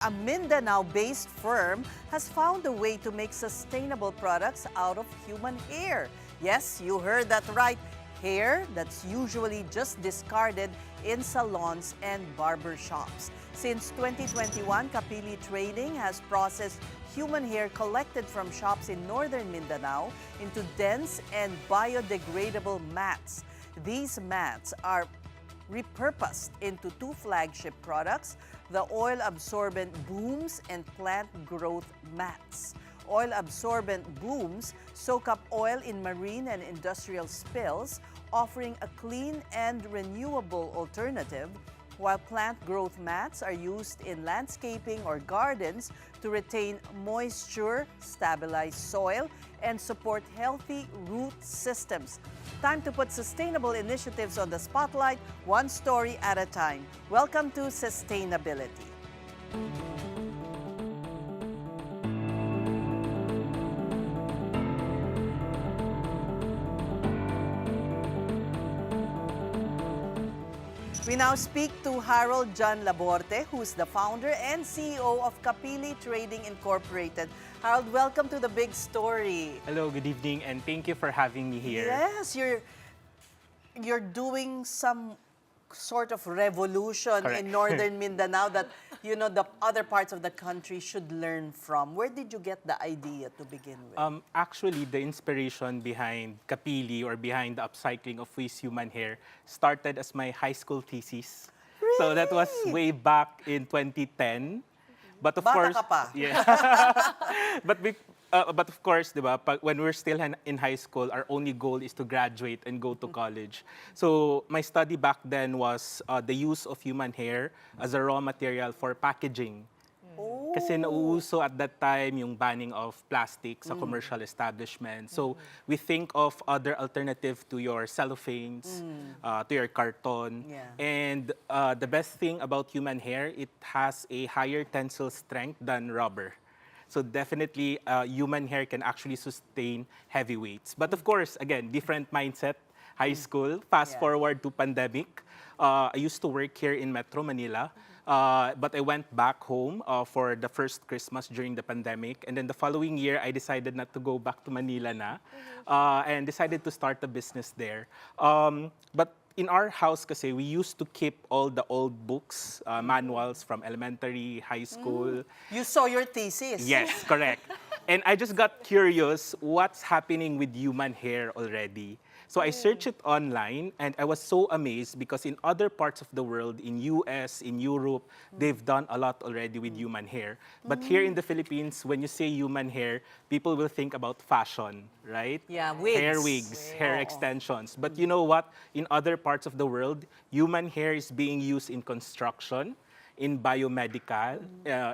A Mindanao-based firm has found a way to make sustainable products out of human hair. Yes, you heard that right. Hair that's usually just discarded in salons and barber shops. Since 2021, Capili Trading has processed human hair collected from shops in northern Mindanao into dense and biodegradable mats. These mats are repurposed into two flagship products, the oil-absorbent booms and plant growth mats. Oil-absorbent booms soak up oil in marine and industrial spills, offering a clean and renewable alternative, while plant growth mats are used in landscaping or gardens to retain moisture, stabilize soil, and support healthy root systems. Time to put sustainable initiatives on the spotlight, one story at a time. Welcome to Sustainability. We now speak to Harold John Laborte, who's the founder and CEO of Capili Trading Incorporated. Harold, welcome to the big story. Hello, good evening, and thank you for having me here. Yes, you're doing some sort of revolution Correct. in northern Mindanao that the other parts of the country should learn from. Where did you get the idea to begin with? Actually, the inspiration behind Capili or behind the upcycling of waste human hair started as my high school thesis. Really? So that was way back in 2010. But of Bata course, ka pa. yeah. but of course, diba, when we're still in high school, our only goal is to graduate and go to college. So my study back then was the use of human hair as a raw material for packaging. Oh. Kasi nauuso at that time yung banning of plastic sa commercial establishment. So we think of other alternative to your cellophanes, to your carton. Yeah. And the best thing about human hair, it has a higher tensile strength than rubber. So definitely, human hair can actually sustain heavy weights. But of course, again, different mindset, high school. Fast forward to pandemic. I used to work here in Metro Manila. But I went back home for the first Christmas during the pandemic. And then the following year, I decided not to go back to Manila na. And decided to start a business there. But in our house kasi, we used to keep all the old books, manuals from elementary, high school. You saw your thesis. Yes, correct. And I just got curious what's happening with human hair already. So I searched it online, and I was so amazed because in other parts of the world, in US, in Europe, they've done a lot already with human hair. But here in the Philippines, when you say human hair, people will think about fashion, right? Yeah, wigs. Hair wigs, hair extensions. But you know what? In other parts of the world, human hair is being used in construction, in biomedical,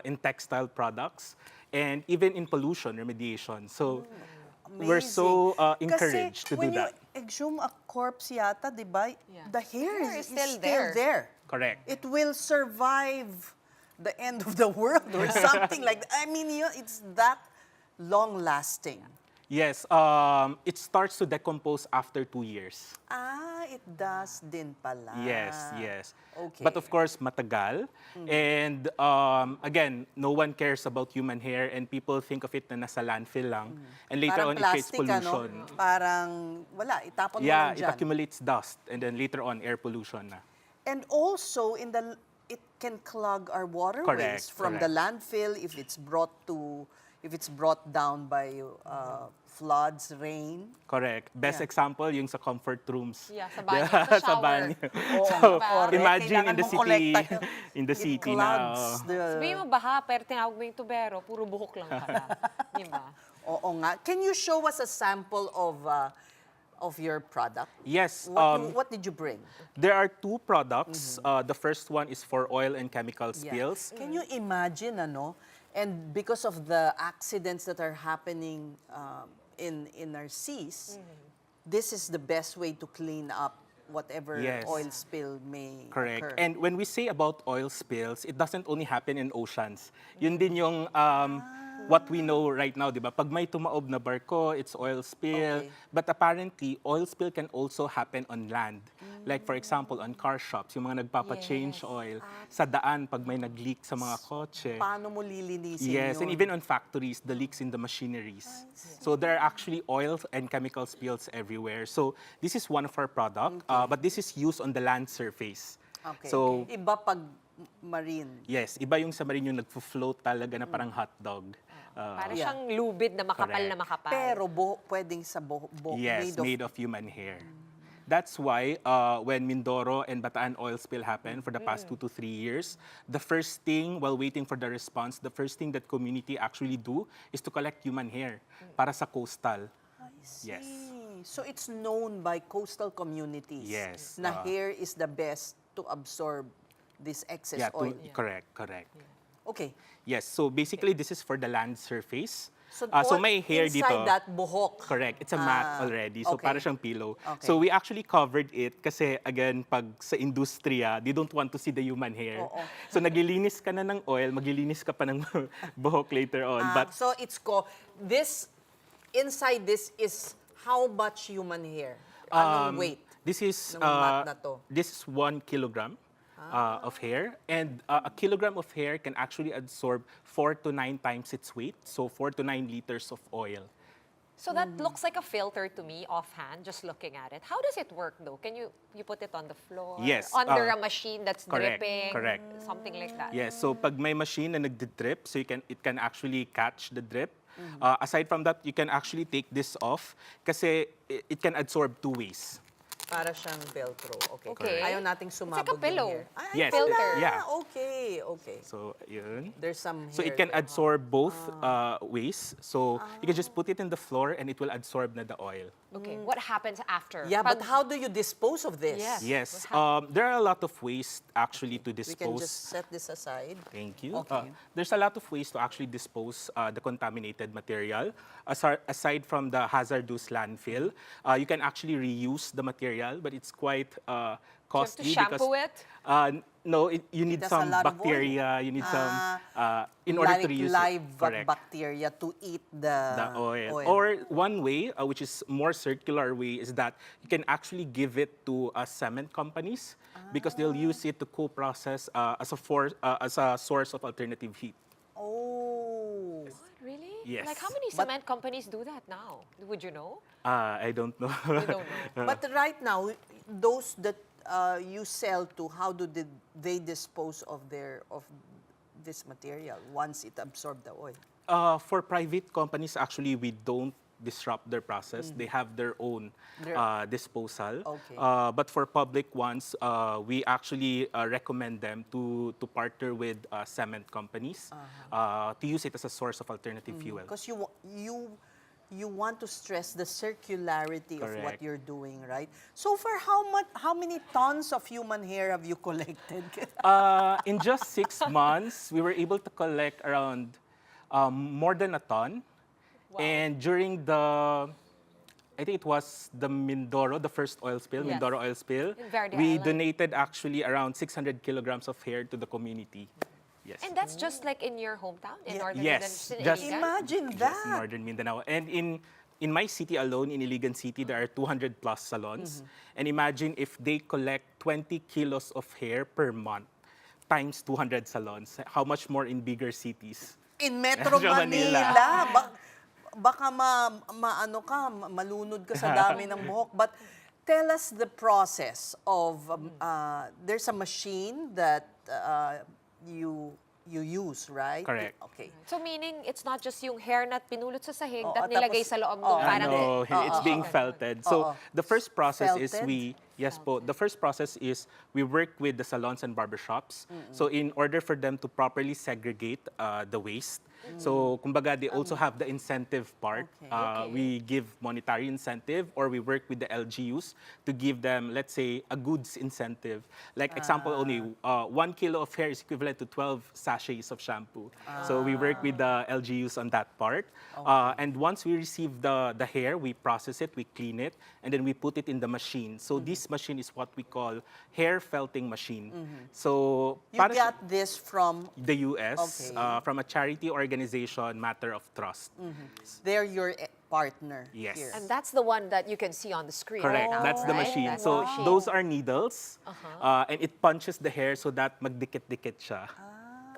in textile products, and even in pollution remediation. So we're so encouraged to do that. Kasi when you exhume a corpse yata, di ba, the hair is still there. Correct. It will survive the end of the world or something like that. I mean, it's that long-lasting. Yes, it starts to decompose after 2 years. Ah, it does din pala. Yes, yes. Okay. But of course, matagal. And again, no one cares about human hair and people think of it na nasa landfill lang. And later Parang on, it creates plastic, pollution. Parang wala, itapon mo Yeah, lang it dyan. accumulates dust and then later on, air pollution na. And also, it can clog our waterways Correct, from the landfill if it's brought down by floods, rain. Correct. Best example, yung sa comfort rooms. Yeah, sa banyo, Yeah, sa sa shower. banyo. Oo, So, correct. imagine in Kailangan the mong city, kolektahin. in the It city clogs na. Sabihin mo baha, pero tinawag mo yung tubero, puro buhok lang pala. Di ba? Oo nga. Can you show us a sample of your product? Yes. What did you bring? There are two products. The first one is for oil and chemical spills. Can you imagine, and because of the accidents that are happening in our seas, this is the best way to clean up whatever Yes. oil spill may Correct. occur. And when we say about oil spills, it doesn't only happen in oceans. Yun din yung what we know right now, di ba? Pag may tumaob na barko, it's oil spill. Okay. But apparently, oil spill can also happen on land. Like for example, on car shops, yung mga nagpapa-change Yes. oil. Sa daan, pag may nag-leak sa mga kotse. Paano mo lilinisin Yes, yun? and even on factories, the leaks in the machineries. So there are actually oil and chemical spills everywhere. So this is one of our product, but this is used on the land surface. Okay. So Iba pag marine. yes, iba yung sa marine yung nagfo-float talaga na parang hotdog. Para Yeah. siyang lubid na makapal Correct. na makapal. Pero pwedeng sa buhok Yes, made of made of human hair. That's why when Mindoro and Bataan oil spill happened for the past 2 to 3 years, the first thing, while waiting for the response, the first thing that community actually do is to collect human hair para sa coastal. I see. Yes. So it's known by coastal communities Yes, na hair is the best to absorb this excess Yeah, oil. correct. Okay. Yes, so basically this is for the land surface. So, So all may hair inside dito. that buhok. Correct. It's a mat already. So okay. para siyang pillow. Okay. So we actually covered it kasi again, pag sa industriya, they don't want to see the human hair. Oo. So naglilinis ka na ng oil, maglilinis ka pa ng buhok later on. But So it's this inside this is how much human hair? Anong weight? this is ng mat na to? this is 1 kilogram of hair, and a kilogram of hair can actually absorb 4 to 9 times its weight, so 4 to 9 liters of oil. So that looks like a filter to me offhand, just looking at it. How does it work though? Can you put it on the floor? Yes, Under a machine that's correct, dripping? correct. Something like that. Yes, so pag may machine na nagdi-drip, so it can actually catch the drip. Aside from that, you can actually take this off kasi it can absorb 2 ways. Para siyang Velcro. Okay. Okay. Ayaw nating sumabog It's like a pillow. yung hair. Ay, Yes, filter. yeah. Okay. So, yun. There's some hair. So it can there. absorb both ways. So you can just put it in the floor and it will absorb na the oil. Okay. What happens after? Yeah, but Pag- how do you dispose of this? Yes. Yes, there are a lot of ways actually to We dispose. can just set this aside. Thank you. Okay. There's a lot of ways to actually dispose the contaminated material. Aside from the hazardous landfill, you can actually reuse the material, but it's quite costly shampoo because it? no, you need has a some lot of oil. bacteria. You need some in order to reuse live it. Correct. bacteria to eat the oil. Or one way, which is more circular way, is that you can actually give it to cement companies because they'll use it to co-process as a source of alternative heat. Oh. Really? Yes. Like how many But- cement companies do that now? Would you know? I don't know. You don't know. But right now, those that you sell to, how they dispose of this material once it absorbed the oil? For private companies, actually, we don't disrupt their process. They have their own disposal. Okay. But for public ones, we actually recommend them to partner with cement companies to use it as a source of alternative fuel. Because you want to stress the circularity of what Correct. you're doing, right? So far, how many tons of human hair have you collected? In just 6 months, we were able to collect around more than a ton. Wow. And during I think it was the Mindoro, the first oil spill, Yes. Mindoro oil spill, In Verde we Island. donated actually around 600 kilograms of hair to the community. Yes. And that's just like in your hometown, in Yeah. Northern Yes, Iligan, just- Iligan? Imagine Just that. Northern Mindanao. And in my city alone, in Iligan City, there are 200 plus salons. And imagine if they collect 20 kilos of hair per month times 200 salons. How much more in bigger cities? In Metro Metro Manila. Manila. Baka malunod ka sa dami ng buhok. But tell us the process of, there's a machine that you use, right? Correct. Okay. So meaning, it's not just yung hair na pinulot sa sahig Oo, that nilagay tapos- sa loob oo. ng parang... No, it's being felted. So the first process is Felted? the first process is we work with the salons and barbershops. So in order for them to properly segregate the waste, so kumbaga they also have the incentive part. Okay. We give monetary incentive or we work with the LGUs to give them, let's say, a goods incentive. Like example only, 1 kilo of hair is equivalent to 12 sachets of shampoo. So we work with the LGUs on that part. And once we receive the hair, we process it, we clean it, and then we put it in the machine. So this this machine is what we call hair felting machine. So You para siya- got this from, the US, Okay. from a charity organization, Matter of Trust. they're your partner Yes. here. And that's the one that you can see on the screen Correct, right now, that's the right? machine. That's So the machine. those are needles, and it punches the hair so that magdikit-dikit siya.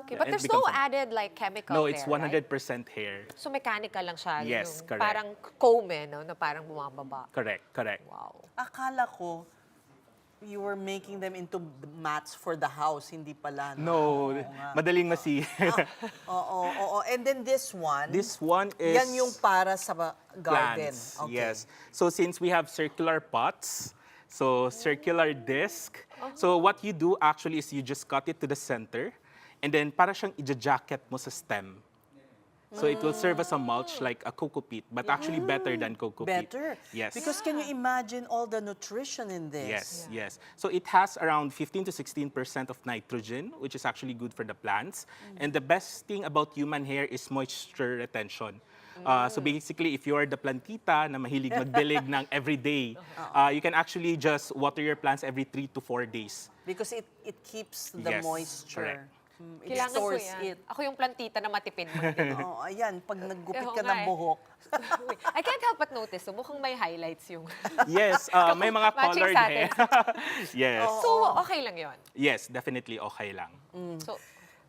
Okay, but and there's becomes no a- added like chemical No, there, it's right? 100% hair. So mechanical lang siya. Yes, yung correct. Parang comb no? Na parang bumababa. Correct, correct. Wow. Akala ko, you were making them into mats for the house, hindi pala. No, madaling masihir. Oo. And then this one, This one is yan yung para sa garden. plants. Okay. Yes. So since we have circular pots, so circular disc. So what you do actually is you just cut it to the center, and then para siyang ija-jacket mo sa stem. So it will serve as a mulch like a coco peat, but actually better than coco peat. Better. Yes. Because can you imagine all the nutrition in this? Yes, yes. So it has around 15 to 16% of nitrogen, which is actually good for the plants. And the best thing about human hair is moisture retention. So basically, if you are the plantita na mahilig magdilig ng every day, you can actually just water your plants every 3 to 4 days. Because it keeps the Yes, moisture. correct. It Kailangan ko stores yan. it. Ako yung plantita na matipid mo. Oh, ayan, pag naggupit Oo ka nga ng eh. buhok. I can't help but notice, so mukhang may highlights yung... Yes, may mga Matching colored sa hair. atin. Yes. So, okay lang yon. Yes, definitely okay lang. So,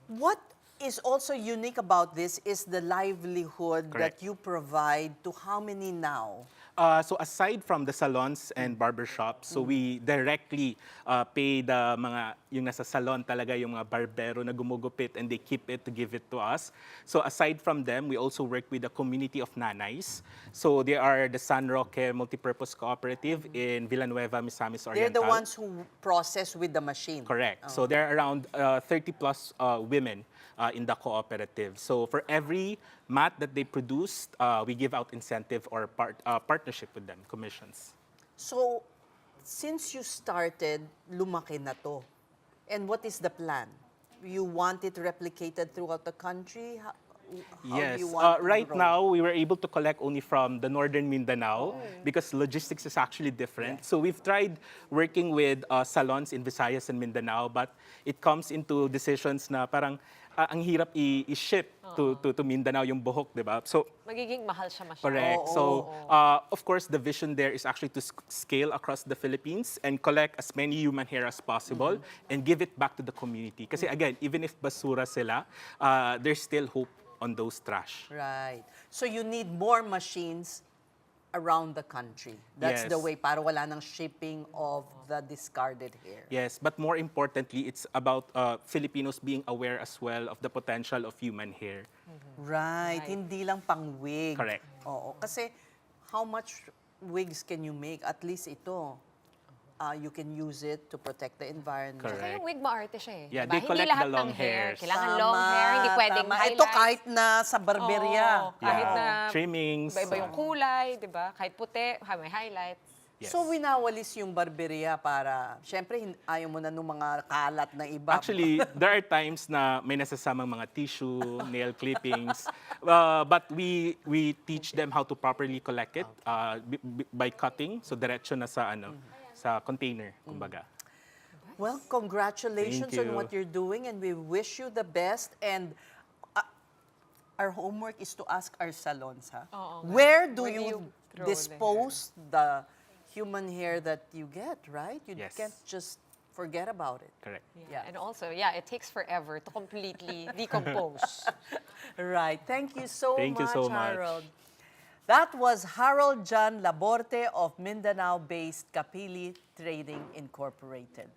What is also unique about this is the livelihood that Correct. you provide to how many now? So aside from the salons and barbershops, so we directly pay the mga, yung nasa salon talaga, yung mga barbero na gumugupit and they keep it to give it to us. So aside from them, we also work with the community of nanays. So they are the San Roque Multipurpose Cooperative in Villanueva, Misamis Oriental. They're the ones who process with the machine. Correct. So there are around 30 plus women in the cooperative. So for every mat that they produced, we give out incentive or partnership with them, commissions. So, since you started, lumaki na to. And what is the plan? You want it replicated throughout the country? How Yes. do you want to Right grow? now, we were able to collect only from the northern Mindanao because logistics is actually different. So we've tried working with salons in Visayas and Mindanao, but it comes into decisions na parang ang hirap i-ship to Mindanao yung buhok, di ba? So magiging mahal siya masyado. correct. Oo, So, of course, the vision there is actually to scale across the Philippines and collect as many human hair as possible and give it back to the community. Kasi again, even if basura sila, there's still hope on those trash. Right. So, you need more machines around the country. That's the Yes. way, para wala nang shipping of the discarded hair. Yes, but more importantly, it's about Filipinos being aware as well of the potential of human hair. Right. Hindi lang pang wig. Correct. Oo. Kasi, how much wigs can you make? At least ito. You can use it to protect the environment. Correct. Kaya yung wig maarte siya eh. Yeah, diba? they collect Hindi lahat the long ng hair. hairs. Kailangan long hair, hindi pwedeng tama. highlights. Ito kahit na sa barberya. Oo, kahit Yeah. na Trimmings. iba-iba yung kulay, di ba? Kahit puti, may highlights. Yes. So, winawalis yung barberya para, syempre, ayaw mo na nung mga kalat na iba. Actually, there are times na may nasasamang mga tissue, nail clippings, but we teach them how to properly collect it by cutting, so diretso na sa sa container, kumbaga. Well, congratulations Thank on you. what you're doing, and we wish you the best. And our homework is to ask our salons, ha? Oo nga. Where do Where do you you throw the dispose the human hair that you get, right? You Yes. can't just forget about it. Correct. Yeah. And also, it takes forever to completely decompose. Right. Thank you so Thank you much, so much. Harold. That was Harold John Laborte of Mindanao-based Capili Trading Incorporated.